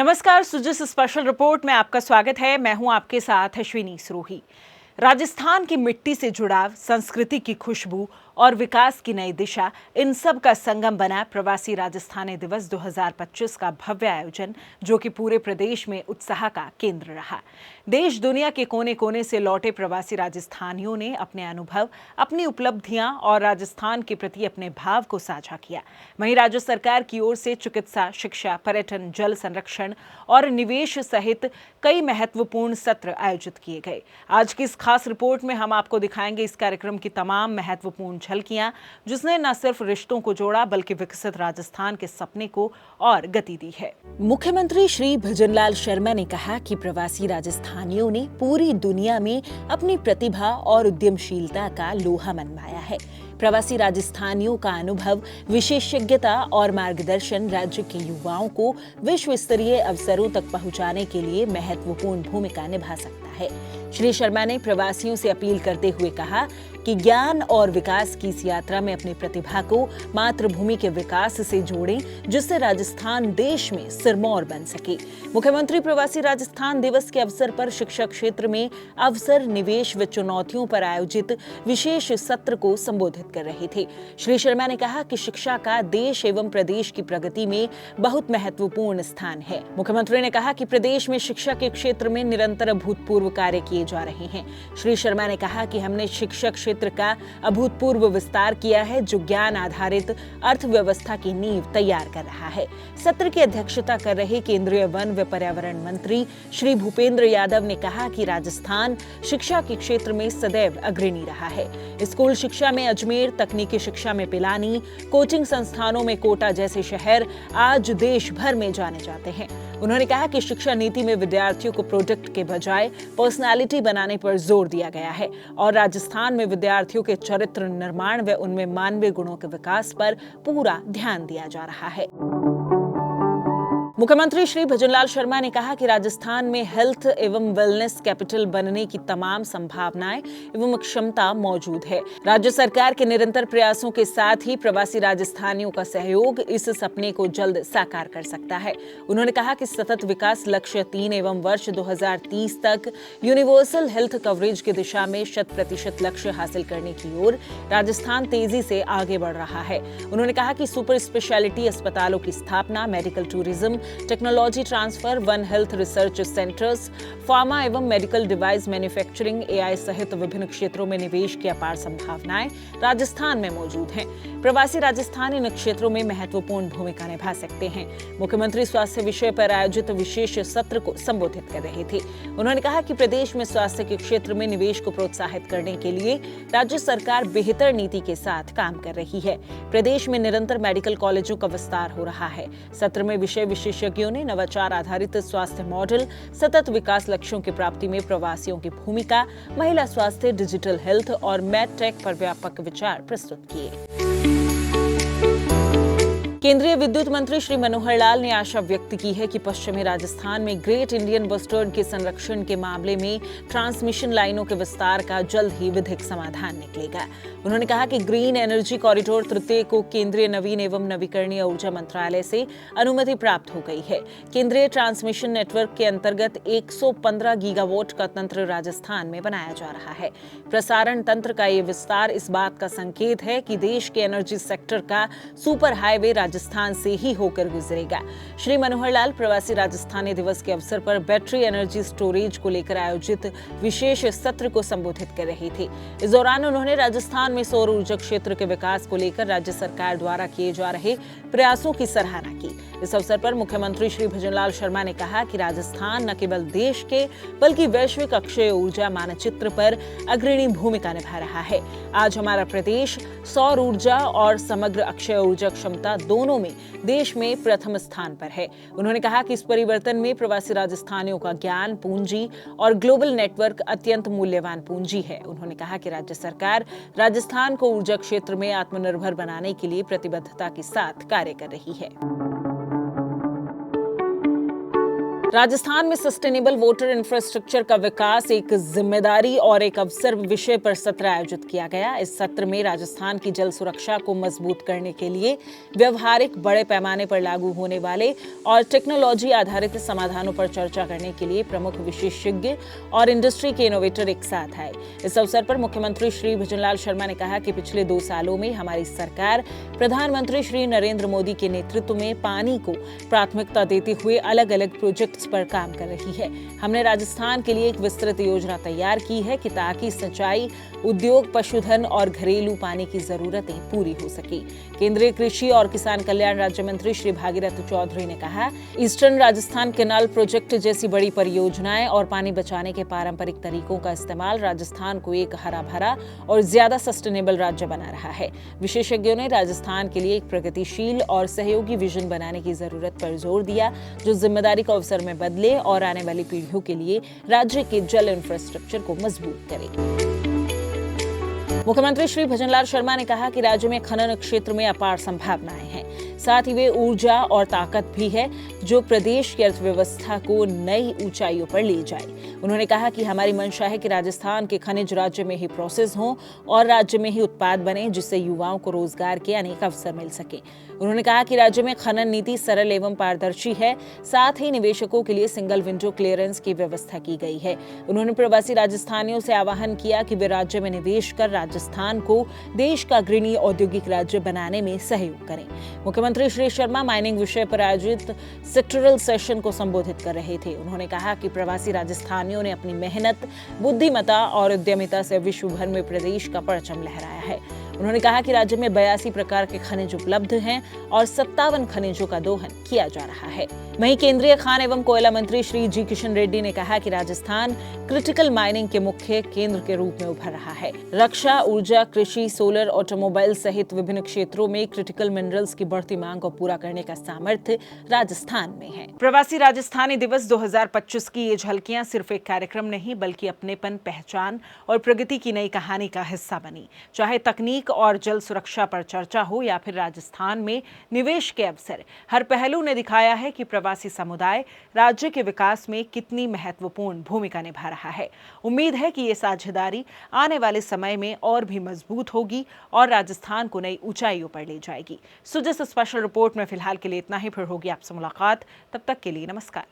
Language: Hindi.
नमस्कार, सुजिस स्पेशल रिपोर्ट में आपका स्वागत है। मैं हूं आपके साथ अश्विनी सरोही। राजस्थान की मिट्टी से जुड़ाव, संस्कृति की खुशबू और विकास की नई दिशा, इन सब का संगम बना प्रवासी राजस्थानी दिवस 2025 का भव्य आयोजन, जो कि पूरे प्रदेश में उत्साह का केंद्र रहा। देश दुनिया के कोने कोने से लौटे प्रवासी राजस्थानियों ने अपने अनुभव, अपनी उपलब्धियां और राजस्थान के प्रति अपने भाव को साझा किया। वहीं राज्य सरकार की ओर से चिकित्सा, शिक्षा, पर्यटन, जल संरक्षण और निवेश सहित कई महत्वपूर्ण सत्र आयोजित किए गए। आज की इस खास रिपोर्ट में हम आपको दिखाएंगे इस कार्यक्रम की तमाम महत्वपूर्ण झलकियां, जिसने न सिर्फ रिश्तों को जोड़ा बल्कि विकसित राजस्थान के सपने को और गति दी है। मुख्यमंत्री श्री भजनलाल शर्मा ने कहा कि प्रवासी राजस्थानियों ने पूरी दुनिया में अपनी प्रतिभा और उद्यमशीलता का लोहा मनवाया है। प्रवासी राजस्थानियों का अनुभव, विशेषज्ञता और मार्गदर्शन राज्य के युवाओं को विश्व स्तरीय अवसरों तक पहुंचाने के लिए महत्वपूर्ण भूमिका निभा सकता है। श्री शर्मा ने प्रवासियों से अपील करते हुए कहा कि ज्ञान और विकास की इस यात्रा में अपनी प्रतिभा को मातृभूमि के विकास से जोड़ें, जिससे राजस्थान देश में सिरमौर बन सके। मुख्यमंत्री प्रवासी राजस्थान दिवस के अवसर पर शिक्षा क्षेत्र में अवसर, निवेश व चुनौतियों पर आयोजित विशेष सत्र को संबोधित कर रहे थे। श्री शर्मा ने कहा कि शिक्षा का देश एवं प्रदेश की प्रगति में बहुत महत्वपूर्ण स्थान है। मुख्यमंत्री ने कहा कि प्रदेश में शिक्षा के क्षेत्र में निरंतर अभूतपूर्व कार्य किए जा रहे हैं। श्री शर्मा ने कहा कि हमने शिक्षा क्षेत्र का अभूतपूर्व विस्तार किया है, जो ज्ञान आधारित अर्थव्यवस्था की नींव तैयार कर रहा है। सत्र की अध्यक्षता कर रहे केंद्रीय वन व पर्यावरण मंत्री श्री भूपेंद्र यादव ने कहा कि राजस्थान शिक्षा के क्षेत्र में सदैव अग्रणी रहा है। स्कूल शिक्षा में अजमेर, तकनीकी शिक्षा में पिलानी, कोचिंग संस्थानों में कोटा जैसे शहर आज देश भर में जाने जाते हैं। उन्होंने कहा कि शिक्षा नीति में विद्यार्थियों को प्रोडक्ट के बजाय पर्सनालिटी बनाने पर जोर दिया गया है और राजस्थान में विद्यार्थियों के चरित्र निर्माण व उनमें मानवीय गुणों के विकास पर पूरा ध्यान दिया जा रहा है। मुख्यमंत्री श्री भजनलाल शर्मा ने कहा कि राजस्थान में हेल्थ एवं वेलनेस कैपिटल बनने की तमाम संभावनाएं एवं क्षमता मौजूद है। राज्य सरकार के निरंतर प्रयासों के साथ ही प्रवासी राजस्थानियों का सहयोग इस सपने को जल्द साकार कर सकता है। उन्होंने कहा कि सतत विकास लक्ष्य 3 एवं वर्ष 2030 तक यूनिवर्सल हेल्थ कवरेज की दिशा में 100% लक्ष्य हासिल करने की ओर राजस्थान तेजी से आगे बढ़ रहा है। उन्होंने कहा कि सुपर स्पेशलिटी अस्पतालों की स्थापना, medical tourism, technology transfer, one health research centres, pharma एवं मेडिकल डिवाइस मैन्युफैक्चरिंग, एआई सहित विभिन्न क्षेत्रों में निवेश की अपार संभावनाएं राजस्थान में मौजूद हैं। प्रवासी राजस्थान इन क्षेत्रों में महत्वपूर्ण भूमिका निभा सकते हैं। मुख्यमंत्री स्वास्थ्य विषय पर आयोजित विशेष सत्र को संबोधित कर रहे थे। उन्होंने कहा कि प्रदेश में स्वास्थ्य के क्षेत्र में निवेश को प्रोत्साहित करने के लिए राज्य सरकार बेहतर नीति के साथ काम कर रही है। प्रदेश में निरंतर मेडिकल कॉलेजों का विस्तार हो रहा है। सत्र में विशेषज्ञों ने नवाचार आधारित स्वास्थ्य मॉडल, सतत विकास लक्ष्यों की प्राप्ति में प्रवासियों की भूमिका, महिला स्वास्थ्य, डिजिटल हेल्थ और मेडटेक पर व्यापक विचार प्रस्तुत किए। केंद्रीय विद्युत मंत्री श्री मनोहर लाल ने आशा व्यक्त की है कि पश्चिमी राजस्थान में ग्रेट इंडियन वेस्टर्न के संरक्षण के मामले में ट्रांसमिशन लाइनों के विस्तार का जल्द ही विधिक समाधान निकलेगा। उन्होंने कहा कि ग्रीन एनर्जी कॉरिडोर तृतीय को केंद्रीय नवीन एवं नवीकरणीय ऊर्जा मंत्रालय से अनुमति प्राप्त हो गई है। केंद्रीय ट्रांसमिशन नेटवर्क के अंतर्गत 115 गीगावाट का तंत्र राजस्थान में बनाया जा रहा है। प्रसारण तंत्र का ये विस्तार इस बात का संकेत है कि देश के एनर्जी सेक्टर का सुपर हाईवे राजस्थान से ही होकर गुजरेगा। श्री मनोहर लाल प्रवासी राजस्थानी दिवस के अवसर पर बैटरी एनर्जी स्टोरेज को लेकर आयोजित विशेष सत्र को संबोधित कर रहे थे। इस दौरान उन्होंने राजस्थान में सौर ऊर्जा क्षेत्र के विकास को लेकर राज्य सरकार द्वारा किए जा रहे प्रयासों की सराहना की। इस अवसर पर मुख्यमंत्री श्री भजनलाल शर्मा ने कहा कि राजस्थान न केवल देश के बल्कि वैश्विक अक्षय ऊर्जा मानचित्र पर अग्रणी भूमिका निभा रहा है। आज हमारा प्रदेश सौर ऊर्जा और समग्र अक्षय ऊर्जा क्षमता दोनों में देश में प्रथम स्थान पर है। उन्होंने कहा कि इस परिवर्तन में प्रवासी राजस्थानियों का ज्ञान, पूंजी और ग्लोबल नेटवर्क अत्यंत मूल्यवान पूंजी है। उन्होंने कहा कि राज्य सरकार राजस्थान को ऊर्जा क्षेत्र में आत्मनिर्भर बनाने के लिए प्रतिबद्धता के साथ कार्य कर रही है। राजस्थान में सस्टेनेबल वाटर इंफ्रास्ट्रक्चर का विकास एक जिम्मेदारी और एक अवसर विषय पर सत्र आयोजित किया गया। इस सत्र में राजस्थान की जल सुरक्षा को मजबूत करने के लिए व्यवहारिक, बड़े पैमाने पर लागू होने वाले और टेक्नोलॉजी आधारित समाधानों पर चर्चा करने के लिए प्रमुख विशेषज्ञ और इंडस्ट्री के इनोवेटर एक साथ आए। इस अवसर पर मुख्यमंत्री श्री भजनलाल शर्मा ने कहा कि पिछले 2 सालों में हमारी सरकार प्रधानमंत्री श्री नरेंद्र मोदी के नेतृत्व में पानी को प्राथमिकता देते हुए अलग अलग प्रोजेक्ट्स पर काम कर रही है। हमने राजस्थान के लिए एक विस्तृत योजना तैयार की है कि ताकि सिंचाई, उद्योग, पशुधन और घरेलू पानी की जरूरतें पूरी हो सके। केंद्रीय कृषि और किसान कल्याण राज्य मंत्री श्री भागीरथ चौधरी ने कहा, ईस्टर्न राजस्थान कैनाल प्रोजेक्ट जैसी बड़ी परियोजनाएं और पानी बचाने के पारंपरिक तरीकों का इस्तेमाल राजस्थान को एक हरा भरा और ज्यादा सस्टेनेबल राज्य बना रहा है। विशेषज्ञों ने राजस्थान के लिए एक प्रगतिशील और सहयोगी विजन बनाने की जरूरत पर जोर दिया, जो जिम्मेदारी को अवसर में बदले और आने वाली पीढ़ियों के लिए राज्य के जल इंफ्रास्ट्रक्चर को मजबूत करे। मुख्यमंत्री श्री भजनलाल शर्मा ने कहा कि राज्य में खनन क्षेत्र में अपार संभावनाएं हैं, साथ ही वे ऊर्जा और ताकत भी है जो प्रदेश की अर्थव्यवस्था को नई ऊंचाइयों पर ले जाए। उन्होंने कहा कि हमारी मंशा है कि राजस्थान के खनिज राज्य में ही प्रोसेस हों और राज्य में ही उत्पाद बने, जिससे युवाओं को रोजगार के अनेक अवसर मिल सके। उन्होंने कहा कि राज्य में खनन नीति सरल एवं पारदर्शी है, साथ ही निवेशकों के लिए सिंगल विंडो क्लियरेंस की व्यवस्था की गई है। उन्होंने प्रवासी राजस्थानियों से आह्वान किया कि वे राज्य में निवेश कर राजस्थान को देश का अग्रणी औद्योगिक राज्य बनाने में सहयोग करें। मुख्यमंत्री श्री शर्मा माइनिंग विषय पर आयोजित सेक्टरल सेशन को संबोधित कर रहे थे। उन्होंने कहा कि प्रवासी राजस्थानियों ने अपनी मेहनत, बुद्धिमत्ता और उद्यमिता से विश्व भर में प्रदेश का परचम लहराया है। उन्होंने कहा कि राज्य में 82 प्रकार के खनिज उपलब्ध हैं और 57 खनिजों का दोहन किया जा रहा है। वहीं केंद्रीय खान एवं कोयला मंत्री श्री जी किशन रेड्डी ने कहा कि राजस्थान क्रिटिकल माइनिंग के मुख्य केंद्र के रूप में उभर रहा है। रक्षा, ऊर्जा, कृषि, सोलर, ऑटोमोबाइल सहित विभिन्न क्षेत्रों में क्रिटिकल मिनरल्स की बढ़ती मांग को पूरा करने का सामर्थ्य राजस्थान में है। प्रवासी राजस्थानी दिवस 2025 की ये झलकियां सिर्फ एक कार्यक्रम नहीं, बल्कि अपनेपन, पहचान और प्रगति की नई कहानी का हिस्सा बनी। चाहे तकनीक और जल सुरक्षा पर चर्चा हो या फिर राजस्थान में निवेश के अवसर, हर पहलू ने दिखाया है कि प्रवासी समुदाय राज्य के विकास में कितनी महत्वपूर्ण भूमिका निभा रहा है। उम्मीद है कि ये साझेदारी आने वाले समय में और भी मजबूत होगी और राजस्थान को नई ऊंचाइयों पर ले जाएगी। सो जिस स्पेशल रिपोर्ट में फिलहाल के लिए इतना ही, फिर होगी आपसे मुलाकात। तब तक के लिए नमस्कार।